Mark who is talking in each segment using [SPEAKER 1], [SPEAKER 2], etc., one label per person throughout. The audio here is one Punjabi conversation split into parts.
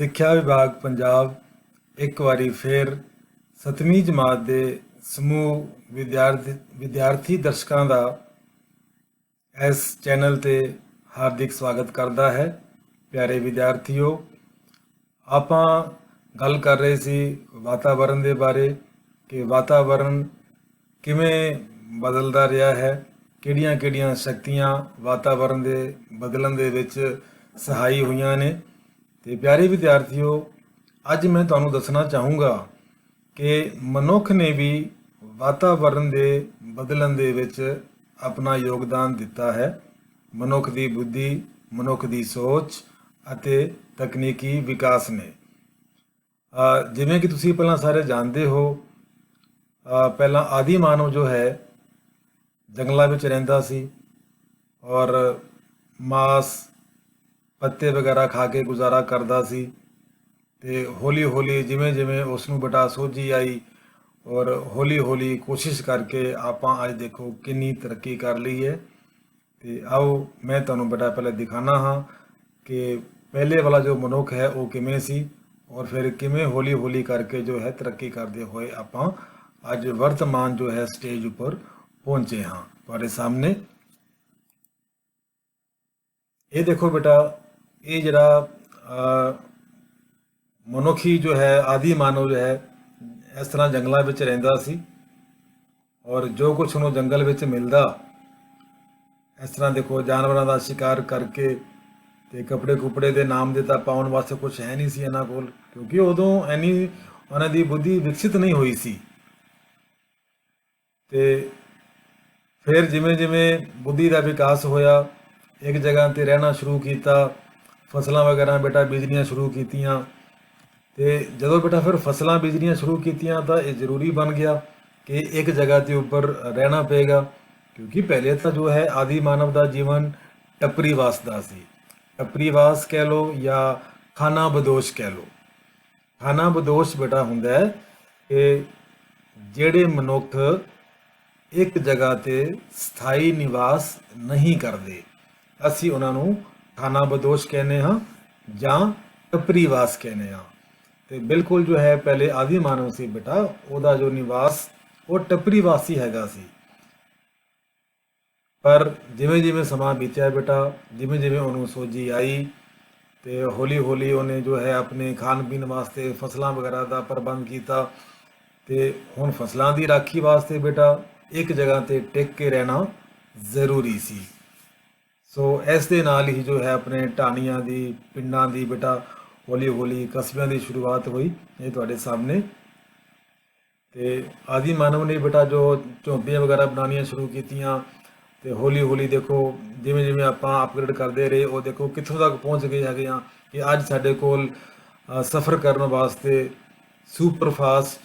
[SPEAKER 1] ਸਿੱਖਿਆ ਵਿਭਾਗ ਪੰਜਾਬ ਇੱਕ ਵਾਰੀ ਫਿਰ 7ਵੀਂ ਜਮਾਤ ਦੇ ਸਮੂਹ ਵਿਦਿਆਰਥੀ ਦਰਸ਼ਕਾਂ ਦਾ ਇਸ ਚੈਨਲ ਤੇ ਹਾਰਦਿਕ ਸਵਾਗਤ ਕਰਦਾ ਹੈ। ਪਿਆਰੇ ਵਿਦਿਆਰਥੀਓ, ਆਪਾਂ ਗੱਲ ਕਰ ਰਹੇ ਸੀ ਵਾਤਾਵਰਣ ਦੇ ਬਾਰੇ ਕਿ ਵਾਤਾਵਰਣ ਕਿਵੇਂ ਬਦਲਦਾ ਰਿਹਾ ਹੈ, ਕਿਹੜੀਆਂ ਸ਼ਕਤੀਆਂ ਵਾਤਾਵਰਣ ਦੇ ਬਦਲਣ ਦੇ ਵਿੱਚ ਸਹਾਈ ਹੋਈਆਂ ਨੇ। ਤੇ ਪਿਆਰੇ ਵਿਦਿਆਰਥੀਓ, ਅੱਜ ਮੈਂ ਤੁਹਾਨੂੰ ਦੱਸਣਾ ਚਾਹੂੰਗਾ ਕਿ ਮਨੁੱਖ ਨੇ ਵੀ ਵਾਤਾਵਰਣ ਦੇ ਬਦਲਣ ਦੇ ਵਿੱਚ ਆਪਣਾ ਯੋਗਦਾਨ ਦਿੱਤਾ ਹੈ। ਮਨੁੱਖ ਦੀ ਬੁੱਧੀ, ਮਨੁੱਖ ਦੀ ਸੋਚ ਅਤੇ ਤਕਨੀਕੀ ਵਿਕਾਸ ਨੇ। ਜਿਵੇਂ ਕਿ ਤੁਸੀਂ ਪਹਿਲਾਂ ਸਾਰੇ ਜਾਣਦੇ ਹੋ, ਪਹਿਲਾਂ ਆਦਿ ਮਾਨਵ ਜੋ ਹੈ ਜੰਗਲਾਂ ਵਿੱਚ ਰਹਿੰਦਾ ਸੀ ਔਰ ਮਾਸ ਪੱਤੇ ਵਗੈਰਾ ਖਾ ਕੇ ਗੁਜ਼ਾਰਾ ਕਰਦਾ ਸੀ। ਤੇ ਹੌਲੀ ਹੌਲੀ ਜਿਵੇਂ ਜਿਵੇਂ ਉਸ ਨੂੰ ਬੇਟਾ ਸੋਝੀ ਆਈ ਔਰ ਹੌਲੀ ਹੌਲੀ ਕੋਸ਼ਿਸ਼ ਕਰਕੇ ਆਪਾਂ ਅੱਜ ਦੇਖੋ ਕਿੰਨੀ ਤਰੱਕੀ ਕਰ ਲਈ ਹੈ। ਤੇ ਆਓ ਮੈਂ ਤੁਹਾਨੂੰ ਬੇਟਾ ਪਹਿਲੇ ਦਿਖਾਣਾ ਹਾਂ ਕਿ ਪਹਿਲੇ ਵਾਲਾ ਜੋ ਮਨੁੱਖ ਹੈ ਉਹ ਕਿਵੇਂ ਸੀ ਔਰ ਫਿਰ ਕਿਵੇਂ ਹੌਲੀ ਹੌਲੀ ਕਰਕੇ ਜੋ ਹੈ ਤਰੱਕੀ ਕਰਦੇ ਹੋਏ ਆਪਾਂ ਅੱਜ ਵਰਤਮਾਨ ਜੋ ਹੈ ਸਟੇਜ ਉੱਪਰ ਪਹੁੰਚੇ ਹਾਂ। ਤੁਹਾਡੇ ਸਾਹਮਣੇ ਇਹ ਦੇਖੋ ਬੇਟਾ, ਇਹ ਜਿਹੜਾ ਮਨੁੱਖੀ ਜੋ ਹੈ ਆਦਿ ਮਾਨਵ ਜੋ ਹੈ ਇਸ ਤਰ੍ਹਾਂ ਜੰਗਲਾਂ ਵਿੱਚ ਰਹਿੰਦਾ ਸੀ ਔਰ ਜੋ ਕੁਛ ਉਹਨੂੰ ਜੰਗਲ ਵਿੱਚ ਮਿਲਦਾ ਇਸ ਤਰ੍ਹਾਂ ਦੇਖੋ ਜਾਨਵਰਾਂ ਦਾ ਸ਼ਿਕਾਰ ਕਰਕੇ ਤੇ ਕੱਪੜੇ ਕੁਪੜੇ ਦੇ ਨਾਮ ਦੇ ਤਾਂ ਪਾਉਣ ਵਾਸਤੇ ਕੁਝ ਹੈ ਨਹੀਂ ਸੀ ਇਹਨਾਂ ਕੋਲ, ਕਿਉਂਕਿ ਉਦੋਂ ਇੰਨੀ ਉਹਨਾਂ ਦੀ ਬੁੱਧੀ ਵਿਕਸਿਤ ਨਹੀਂ ਹੋਈ ਸੀ। ਤੇ ਫਿਰ ਜਿਵੇਂ ਜਿਵੇਂ ਬੁੱਧੀ ਦਾ ਵਿਕਾਸ ਹੋਇਆ, ਇੱਕ ਜਗ੍ਹਾ ਤੇ ਰਹਿਣਾ ਸ਼ੁਰੂ ਕੀਤਾ, ਫਸਲਾਂ ਵਗੈਰਾ ਬੇਟਾ ਬੀਜਣੀਆਂ ਸ਼ੁਰੂ ਕੀਤੀਆਂ। ਤੇ ਜਦੋਂ ਬੇਟਾ ਫਿਰ ਫਸਲਾਂ ਬੀਜਣੀਆਂ ਸ਼ੁਰੂ ਕੀਤੀਆਂ ਤਾਂ ਇਹ ਜ਼ਰੂਰੀ ਬਣ ਗਿਆ ਕਿ ਇੱਕ ਜਗ੍ਹਾ ਦੇ ਉੱਪਰ ਰਹਿਣਾ ਪਏਗਾ, ਕਿਉਂਕਿ ਪਹਿਲੇ ਤਾਂ ਜੋ ਹੈ ਆਦਿ ਮਾਨਵ ਦਾ ਜੀਵਨ ਟੱਪਰੀਵਾਸ ਦਾ ਸੀ। ਟੱਪਰੀਵਾਸ ਕਹਿ ਲਓ ਜਾਂ ਖਾਨਾ ਬਦੋਸ਼ ਕਹਿ ਲਓ। ਖਾਨਾ ਬਦੋਸ਼ ਬੇਟਾ ਹੁੰਦਾ ਹੈ ਕਿ ਜਿਹੜੇ ਮਨੁੱਖ ਇੱਕ ਜਗ੍ਹਾ ਤੇ ਸਥਾਈ ਨਿਵਾਸ ਨਹੀਂ ਕਰਦੇ, ਅਸੀਂ ਉਹਨਾਂ ਨੂੰ ਖਾਨਾ ਬਦੋਸ਼ ਕਹਿੰਦੇ ਹਾਂ ਜਾਂ ਟੱਪਰੀਵਾਸ ਕਹਿੰਦੇ ਹਾਂ। ਤੇ ਬਿਲਕੁਲ ਜੋ ਹੈ ਪਹਿਲੇ ਆਦਿ ਮਾਨਵ ਸੀ ਬੇਟਾ, ਉਹਦਾ ਜੋ ਨਿਵਾਸ ਉਹ ਟੱਪਰੀਵਾਸੀ ਹੈਗਾ ਸੀ। ਪਰ ਜਿਵੇਂ ਜਿਵੇਂ ਸਮਾਂ ਬੀਤਿਆ ਬੇਟਾ, ਜਿਵੇਂ ਜਿਵੇਂ ਉਹਨੂੰ ਸੋਝੀ ਆਈ ਤੇ ਹੌਲੀ ਹੌਲੀ ਉਹਨੇ ਜੋ ਹੈ ਆਪਣੇ ਖਾਣ ਪੀਣ ਵਾਸਤੇ ਫਸਲਾਂ ਵਗੈਰਾ ਦਾ ਪ੍ਰਬੰਧ ਕੀਤਾ। ਤੇ ਹੁਣ ਫਸਲਾਂ ਦੀ ਰਾਖੀ ਵਾਸਤੇ ਬੇਟਾ ਇੱਕ ਜਗ੍ਹਾ ਤੇ ਟਿਕ ਕੇ ਰਹਿਣਾ ਜ਼ਰੂਰੀ ਸੀ। ਸੋ ਇਸ ਦੇ ਨਾਲ ਹੀ ਜੋ ਹੈ ਆਪਣੇ ਢਾਣੀਆਂ ਦੀ, ਪਿੰਡਾਂ ਦੀ ਬੇਟਾ ਹੌਲੀ ਹੌਲੀ ਕਸਬਿਆਂ ਦੀ ਸ਼ੁਰੂਆਤ ਹੋਈ। ਇਹ ਤੁਹਾਡੇ ਸਾਹਮਣੇ। ਤੇ ਆਦਿ ਮਾਨਵ ਨੇ ਬੇਟਾ ਜੋ ਝੌਂਪੜੀਆਂ ਵਗੈਰਾ ਬਣਾਉਣੀਆਂ ਸ਼ੁਰੂ ਕੀਤੀਆਂ ਤੇ ਹੌਲੀ ਹੌਲੀ ਦੇਖੋ ਜਿਵੇਂ ਜਿਵੇਂ ਆਪਾਂ ਅਪਗ੍ਰੇਡ ਕਰਦੇ ਰਹੇ, ਉਹ ਦੇਖੋ ਕਿੱਥੋਂ ਤੱਕ ਪਹੁੰਚ ਗਏ ਹੈਗੇ ਆ ਕਿ ਅੱਜ ਸਾਡੇ ਕੋਲ ਸਫ਼ਰ ਕਰਨ ਵਾਸਤੇ ਸੁਪਰ ਫਾਸਟ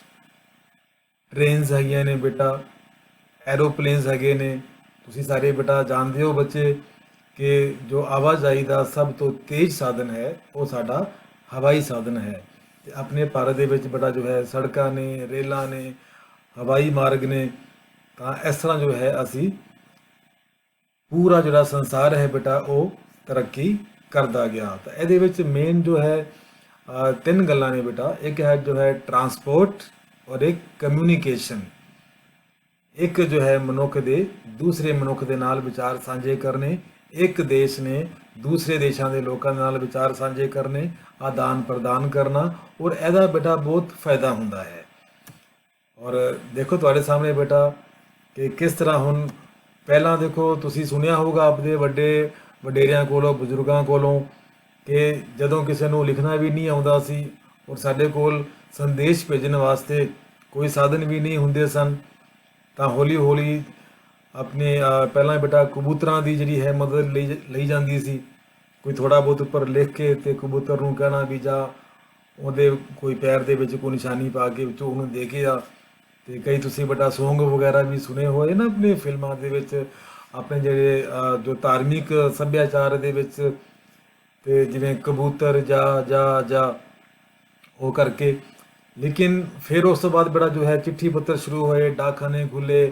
[SPEAKER 1] ਟ੍ਰੇਨਸ ਹੈਗੀਆਂ ਨੇ ਬੇਟਾ, ਐਰੋਪਲੇਨਸ ਹੈਗੇ ਨੇ। ਤੁਸੀਂ ਸਾਰੇ ਬੇਟਾ ਜਾਣਦੇ ਹੋ ਬੱਚੇ ਕਿ ਜੋ ਆਵਾਜਾਈ ਦਾ ਸਭ ਤੋਂ ਤੇਜ਼ ਸਾਧਨ ਹੈ ਉਹ ਸਾਡਾ ਹਵਾਈ ਸਾਧਨ ਹੈ। ਤੇ ਆਪਣੇ ਭਾਰਤ ਦੇ ਵਿੱਚ ਬੇਟਾ ਜੋ ਹੈ ਸੜਕਾਂ ਨੇ, ਰੇਲਾਂ ਨੇ, ਹਵਾਈ ਮਾਰਗ ਨੇ। ਤਾਂ ਇਸ ਤਰ੍ਹਾਂ ਜੋ ਹੈ ਅਸੀਂ ਪੂਰਾ ਜਿਹੜਾ ਸੰਸਾਰ ਹੈ ਬੇਟਾ ਉਹ ਤਰੱਕੀ ਕਰਦਾ ਗਿਆ। ਤਾਂ ਇਹਦੇ ਵਿੱਚ ਮੇਨ ਜੋ ਹੈ ਤਿੰਨ ਗੱਲਾਂ ਨੇ ਬੇਟਾ। ਇੱਕ ਹੈ ਜੋ ਹੈ ਟਰਾਂਸਪੋਰਟ ਔਰ ਇੱਕ ਕਮਿਊਨੀਕੇਸ਼ਨ। ਇੱਕ ਜੋ ਹੈ ਮਨੁੱਖ ਦੇ ਦੂਸਰੇ ਮਨੁੱਖ ਦੇ ਨਾਲ ਵਿਚਾਰ ਸਾਂਝੇ ਕਰਨੇ, ਇੱਕ ਦੇਸ਼ ਨੇ ਦੂਸਰੇ ਦੇਸ਼ਾਂ ਦੇ ਲੋਕਾਂ ਦੇ ਨਾਲ ਵਿਚਾਰ ਸਾਂਝੇ ਕਰਨੇ, ਆਦਾਨ ਪ੍ਰਦਾਨ ਕਰਨਾ। ਔਰ ਇਹਦਾ ਬੇਟਾ ਬਹੁਤ ਫਾਇਦਾ ਹੁੰਦਾ ਹੈ। ਔਰ ਦੇਖੋ ਤੁਹਾਡੇ ਸਾਹਮਣੇ ਬੇਟਾ ਕਿ ਕਿਸ ਤਰ੍ਹਾਂ ਹੁਣ ਪਹਿਲਾਂ ਦੇਖੋ ਤੁਸੀਂ ਸੁਣਿਆ ਹੋਊਗਾ ਆਪਣੇ ਵੱਡੇ ਵਡੇਰਿਆਂ ਕੋਲੋਂ, ਬਜ਼ੁਰਗਾਂ ਕੋਲੋਂ ਕਿ ਜਦੋਂ ਕਿਸੇ ਨੂੰ ਲਿਖਣਾ ਵੀ ਨਹੀਂ ਆਉਂਦਾ ਸੀ ਔਰ ਸਾਡੇ ਕੋਲ ਸੰਦੇਸ਼ ਭੇਜਣ ਵਾਸਤੇ ਕੋਈ ਸਾਧਨ ਵੀ ਨਹੀਂ ਹੁੰਦੇ ਸਨ, ਤਾਂ ਹੌਲੀ ਹੌਲੀ ਆਪਣੇ ਪਹਿਲਾਂ ਬੇਟਾ ਕਬੂਤਰਾਂ ਦੀ ਜਿਹੜੀ ਹੈ ਮਦਦ ਲਈ ਜਾਂਦੀ ਸੀ। ਕੋਈ ਥੋੜ੍ਹਾ ਬਹੁਤ ਉੱਪਰ ਲਿਖ ਕੇ ਤੇ ਕਬੂਤਰ ਨੂੰ ਕਹਿਣਾ ਵੀ ਜਾ ਉਹਦੇ ਕੋਈ ਪੈਰ ਦੇ ਵਿੱਚ ਕੋਈ ਨਿਸ਼ਾਨੀ ਪਾ ਕੇ ਵਿੱਚੋਂ ਉਹਨੂੰ ਦੇ ਕੇ ਆ। ਤੇ ਕਈ ਤੁਸੀਂ ਬੇਟਾ ਸੌਂਗ ਵਗੈਰਾ ਵੀ ਸੁਣੇ ਹੋਏ ਨਾ ਆਪਣੇ ਫਿਲਮਾਂ ਦੇ ਵਿੱਚ, ਆਪਣੇ ਜਿਹੜੇ ਜੋ ਧਾਰਮਿਕ ਸੱਭਿਆਚਾਰ ਦੇ ਵਿੱਚ। ਤੇ ਜਿਵੇਂ ਕਬੂਤਰ ਜਾ ਜਾ ਜਾ ਉਹ ਕਰਕੇ। ਲੇਕਿਨ ਫਿਰ ਉਸ ਤੋਂ ਬਾਅਦ ਬੇਟਾ ਜੋ ਹੈ ਚਿੱਠੀ ਪੱਤਰ ਸ਼ੁਰੂ ਹੋਏ, ਡਾਕਖਾਨੇ ਖੁੱਲ੍ਹੇ,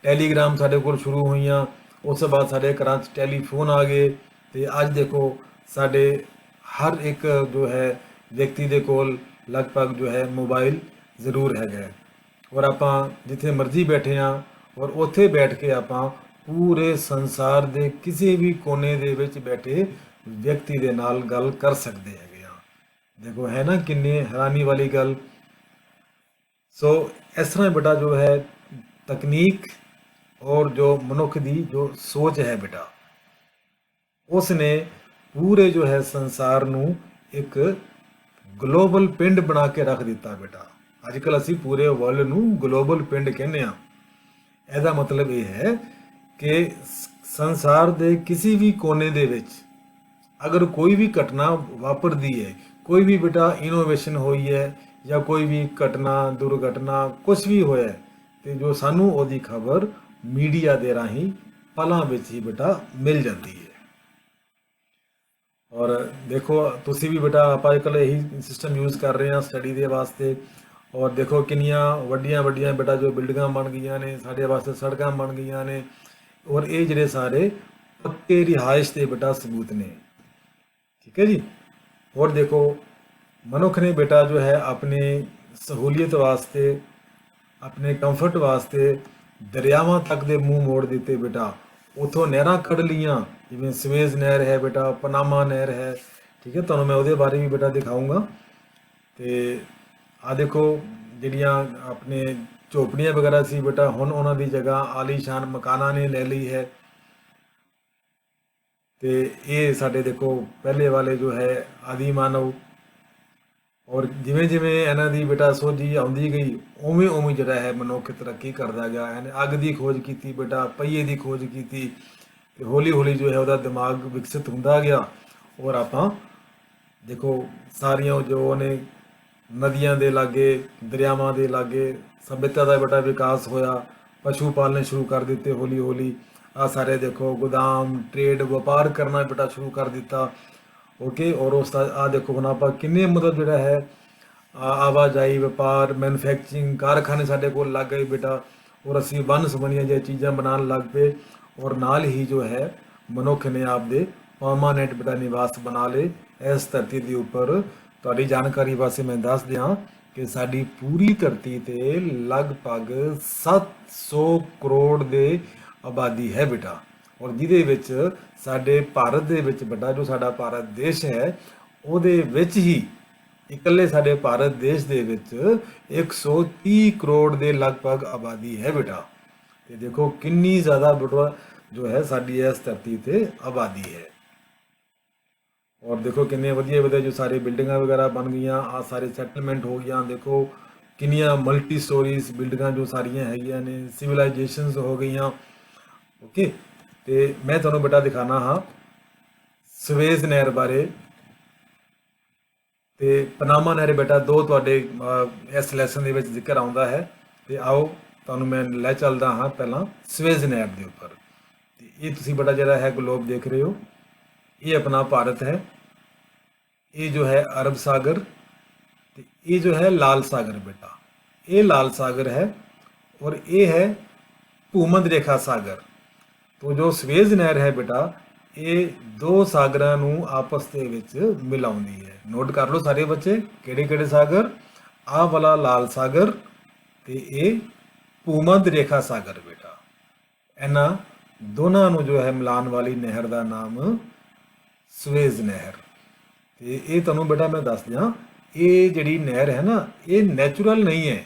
[SPEAKER 1] ਟੈਲੀਗ੍ਰਾਮ ਸਾਡੇ ਕੋਲ ਸ਼ੁਰੂ ਹੋਈਆਂ। ਉਸ ਤੋਂ ਬਾਅਦ ਸਾਡੇ ਘਰਾਂ 'ਚ ਟੈਲੀਫੋਨ ਆ ਗਏ। ਤੇ ਅੱਜ ਦੇਖੋ ਸਾਡੇ ਹਰ ਇੱਕ ਜੋ ਹੈ ਵਿਅਕਤੀ ਦੇ ਕੋਲ ਲਗਭਗ ਜੋ ਹੈ ਮੋਬਾਈਲ ਜ਼ਰੂਰ ਹੈਗਾ ਹੈ। ਔਰ ਆਪਾਂ ਜਿੱਥੇ ਮਰਜ਼ੀ ਬੈਠੇ ਹਾਂ ਔਰ ਉੱਥੇ ਬੈਠ ਕੇ ਆਪਾਂ ਪੂਰੇ ਸੰਸਾਰ ਦੇ ਕਿਸੇ ਵੀ ਕੋਨੇ ਦੇ ਵਿੱਚ ਬੈਠੇ ਵਿਅਕਤੀ ਦੇ ਨਾਲ ਗੱਲ ਕਰ ਸਕਦੇ ਹੈਗੇ ਆ। ਦੇਖੋ ਹੈ ਨਾ ਕਿੰਨੀ ਹੈਰਾਨੀ ਵਾਲੀ ਗੱਲ। ਸੋ ਇਸ ਤਰ੍ਹਾਂ ਬੇਟਾ ਜੋ ਹੈ ਤਕਨੀਕ ਔਰ ਜੋ ਮਨੁੱਖ ਦੀ ਜੋ ਸੋਚ ਹੈ ਬੇਟਾ, ਉਸ ਨੇ ਪੂਰੇ ਜੋ ਹੈ ਸੰਸਾਰ ਨੂੰ ਇੱਕ ਗਲੋਬਲ ਪਿੰਡ ਬਣਾ ਕੇ ਰੱਖ ਦਿੱਤਾ ਬੇਟਾ। ਅੱਜ ਕੱਲ੍ਹ ਅਸੀਂ ਪੂਰੇ ਵਰਲਡ ਨੂੰ ਗਲੋਬਲ ਪਿੰਡ ਕਹਿੰਦੇ ਹਾਂ। ਇਹਦਾ ਮਤਲਬ ਇਹ ਹੈ ਕਿ ਸੰਸਾਰ ਦੇ ਕਿਸੇ ਵੀ ਕੋਨੇ ਦੇ ਵਿੱਚ ਅਗਰ ਕੋਈ ਵੀ ਘਟਨਾ ਵਾਪਰਦੀ ਹੈ, ਕੋਈ ਵੀ ਬੇਟਾ ਇਨੋਵੇਸ਼ਨ ਹੋਈ ਹੈ ਜਾਂ ਕੋਈ ਵੀ ਘਟਨਾ ਦੁਰਘਟਨਾ ਕੁਝ ਵੀ ਹੋਇਆ, ਤੇ ਜੋ ਸਾਨੂੰ ਉਹਦੀ ਖਬਰ ਮੀਡੀਆ ਦੇ ਰਾਹੀਂ ਪਲਾਂ ਵਿੱਚ ਹੀ ਬੇਟਾ ਮਿਲ ਜਾਂਦੀ ਹੈ। ਔਰ ਦੇਖੋ ਤੁਸੀਂ ਵੀ ਬੇਟਾ ਆਪਾਂ ਅੱਜ ਕੱਲ੍ਹ ਇਹੀ ਸਿਸਟਮ ਯੂਜ਼ ਕਰ ਰਹੇ ਹਾਂ ਸਟੱਡੀ ਦੇ ਵਾਸਤੇ। ਔਰ ਦੇਖੋ ਕਿੰਨੀਆਂ ਵੱਡੀਆਂ ਵੱਡੀਆਂ ਬੇਟਾ ਜੋ ਬਿਲਡਿੰਗਾਂ ਬਣ ਗਈਆਂ ਨੇ, ਸਾਡੇ ਵਾਸਤੇ ਸੜਕਾਂ ਬਣ ਗਈਆਂ ਨੇ, ਔਰ ਇਹ ਜਿਹੜੇ ਸਾਰੇ ਪੱਕੇ ਰਿਹਾਇਸ਼ ਦੇ ਬੇਟਾ ਸਬੂਤ ਨੇ। ਠੀਕ ਹੈ ਜੀ। और देखो मनुख ने बेटा जो है अपनी सहूलियत वास्ते, अपने कंफर्ट वास्ते दरियावां तक दे मुंह मोड़ दिते बेटा। उतों नहरां कढ़ लियां, जिवें सवेज नहर है बेटा, पनामा नहर है। ठीक है, तुहानूं मैं उहदे बारे भी बेटा दिखाऊंगा। ते आ देखो जिहड़ियां अपने झोपड़ियां वगैरह सी बेटा, हुण उन्हां दी जगह आलीशान मकानां ने ले ली है। ਤੇ ਇਹ ਸਾਡੇ ਦੇਖੋ ਪਹਿਲੇ ਵਾਲੇ ਜੋ ਹੈ ਆਦਿ ਮਾਨਵ, ਔਰ ਜਿਵੇਂ ਜਿਵੇਂ ਇਹਨਾਂ ਦੀ ਬੇਟਾ ਸੋਝੀ ਆਉਂਦੀ ਗਈ ਉਵੇਂ ਉਵੇਂ ਜਿਹੜਾ ਹੈ ਮਨੁੱਖ ਤਰੱਕੀ ਕਰਦਾ ਗਿਆ। ਇਹਨੇ ਅੱਗ ਦੀ ਖੋਜ ਕੀਤੀ ਬੇਟਾ, ਪਹੀਏ ਦੀ ਖੋਜ ਕੀਤੀ, ਤੇ ਹੌਲੀ ਹੌਲੀ ਜੋ ਹੈ ਉਹਦਾ ਦਿਮਾਗ ਵਿਕਸਿਤ ਹੁੰਦਾ ਗਿਆ। ਔਰ ਆਪਾਂ ਦੇਖੋ ਸਾਰੀਆਂ ਜੋ ਉਹਨੇ ਨਦੀਆਂ ਦੇ ਲਾਗੇ, ਦਰਿਆਵਾਂ ਦੇ ਲਾਗੇ ਸਭਿਅਤਾ ਦਾ ਬੇਟਾ ਵਿਕਾਸ ਹੋਇਆ, ਪਸ਼ੂ ਪਾਲਣੇ ਸ਼ੁਰੂ ਕਰ ਦਿੱਤੇ ਹੌਲੀ ਹੌਲੀ। ਆ ਸਾਰੇ ਦੇਖੋ ਗੋਦਾਮ ਟ੍ਰੇਡ ਵਪਾਰ ਕਰਨਾ ਬੇਟਾ ਸ਼ੁਰੂ ਕਰ ਦਿੱਤਾ। ਓਕੇ, ਔਰ ਉਸ ਦਾ ਆ ਦੇਖੋ ਹੁਣ ਆਪਾਂ ਕਿੰਨੇ ਮਤਲਬ ਜਿਹੜਾ ਹੈ ਆਵਾਜਾਈ, ਵਪਾਰ, ਮੈਨੂਫੈਕਚਰਿੰਗ ਕਾਰਖਾਨੇ ਸਾਡੇ ਕੋਲ ਲੱਗ ਗਏ ਬੇਟਾ। ਔਰ ਅਸੀਂ ਵੰਨ ਸੁਵੰਨੀਆਂ ਜਿਹੀਆਂ ਚੀਜ਼ਾਂ ਬਣਾਉਣ ਲੱਗ ਪਏ। ਔਰ ਨਾਲ ਹੀ ਜੋ ਹੈ ਮਨੁੱਖ ਨੇ ਆਪਦੇ ਪਰਮਾਨੈਂਟ ਬੇਟਾ ਨਿਵਾਸ ਬਣਾ ਲਏ ਇਸ ਧਰਤੀ ਦੇ ਉੱਪਰ। ਤੁਹਾਡੀ ਜਾਣਕਾਰੀ ਵਾਸਤੇ ਮੈਂ ਦੱਸ ਦਿਆਂ ਕਿ ਸਾਡੀ ਪੂਰੀ ਧਰਤੀ ਤੇ ਲਗਭਗ 700 ਕਰੋੜ ਦੇ ਆਬਾਦੀ ਹੈ ਬੇਟਾ। ਔਰ ਜਿਹਦੇ ਵਿੱਚ ਸਾਡੇ ਭਾਰਤ ਦੇ ਵਿੱਚ ਬੇਟਾ ਜੋ ਸਾਡਾ ਭਾਰਤ ਦੇਸ਼ ਹੈ ਉਹਦੇ ਵਿੱਚ ਹੀ ਇਕੱਲੇ ਸਾਡੇ ਭਾਰਤ ਦੇਸ਼ ਦੇ ਵਿੱਚ 130 ਕਰੋੜ ਦੇ ਲਗਭਗ ਆਬਾਦੀ ਹੈ ਬੇਟਾ। ਤੇ ਦੇਖੋ ਕਿੰਨੀ ਜ਼ਿਆਦਾ ਬੇਟਾ ਜੋ ਹੈ ਸਾਡੀ ਇਸ ਧਰਤੀ ਤੇ ਆਬਾਦੀ ਹੈ। ਔਰ ਦੇਖੋ ਕਿੰਨੇ ਵਧੀਆ ਵਧੀਆ ਜੋ ਸਾਰੇ ਬਿਲਡਿੰਗਾਂ ਵਗੈਰਾ ਬਣ ਗਈਆਂ, ਆ ਸਾਰੇ ਸੈਟਲਮੈਂਟ ਹੋ ਗਈਆਂ। ਦੇਖੋ ਕਿੰਨੀਆਂ ਮਲਟੀ ਸਟੋਰੀਜ਼ ਬਿਲਡਿੰਗਾਂ ਜੋ ਸਾਰੀਆਂ ਹੈਗੀਆਂ ਨੇ, ਸਿਵਲਾਈਜੇਸ਼ਨਸ ਹੋ ਗਈਆਂ। ਓਕੇ, ਤੇ ਮੈਂ ਤੁਹਾਨੂੰ ਬੇਟਾ ਦਿਖਾਣਾ ਹਾਂ ਸਵੇਜ਼ ਨਹਿਰ ਬਾਰੇ ਤੇ ਪਨਾਮਾ ਨਹਿਰ ਬੇਟਾ। ਦੋ ਤੁਹਾਡੇ ਇਸ ਲੈਸਨ ਦੇ ਵਿੱਚ ਜ਼ਿਕਰ ਆਉਂਦਾ ਹੈ। ਤੇ ਆਓ ਤੁਹਾਨੂੰ ਮੈਂ ਲੈ ਚੱਲਦਾ ਹਾਂ ਪਹਿਲਾਂ ਸਵੇਜ਼ ਨਹਿਰ ਦੇ ਉੱਪਰ। ਤੇ ਇਹ ਤੁਸੀਂ ਬੇਟਾ ਜਿਹੜਾ ਹੈ ਗਲੋਬ ਦੇਖ ਰਹੇ ਹੋ, ਇਹ ਆਪਣਾ ਭਾਰਤ ਹੈ। ਇਹ ਜੋ ਹੈ ਅਰਬ ਸਾਗਰ, ਤੇ ਇਹ ਜੋ ਹੈ ਲਾਲ ਸਾਗਰ ਬੇਟਾ। ਇਹ ਲਾਲ ਸਾਗਰ ਹੈ ਔਰ ਇਹ ਹੈ ਭੂਮਧ ਰੇਖਾ ਸਾਗਰ। तो जो ਸਵੇਜ਼ ਨਹਿਰ ਹੈ ਬੇਟਾ, ਇਹ ਦੋ ਸਾਗਰਾਂ ਨੂੰ ਆਪਸ ਦੇ ਵਿੱਚ ਮਿਲਾਉਂਦੀ ਹੈ। ਨੋਟ ਕਰ ਲਓ ਸਾਰੇ ਬੱਚੇ, ਕਿਹੜੇ ਕਿਹੜੇ ਸਾਗਰ? ਆਹ ਵਾਲਾ ਲਾਲ ਸਾਗਰ ਤੇ ਇਹ ਭੂਮਧ ਰੇਖਾ ਸਾਗਰ ਬੇਟਾ। ਇਹਨਾਂ ਦੋਨਾਂ ਨੂੰ ਜੋ ਹੈ ਮਿਲਾਉਣ ਵਾਲੀ ਨਹਿਰ ਦਾ ਨਾਮ ਸਵੇਜ਼ ਨਹਿਰ। ਤੇ ਇਹ ਤੁਹਾਨੂੰ ਬੇਟਾ ਮੈਂ ਦੱਸ ਦਿਆਂ, ਇਹ ਜਿਹੜੀ ਨਹਿਰ ਹੈ ਨਾ, ਇਹ ਨੈਚੁਰਲ ਨਹੀਂ ਹੈ,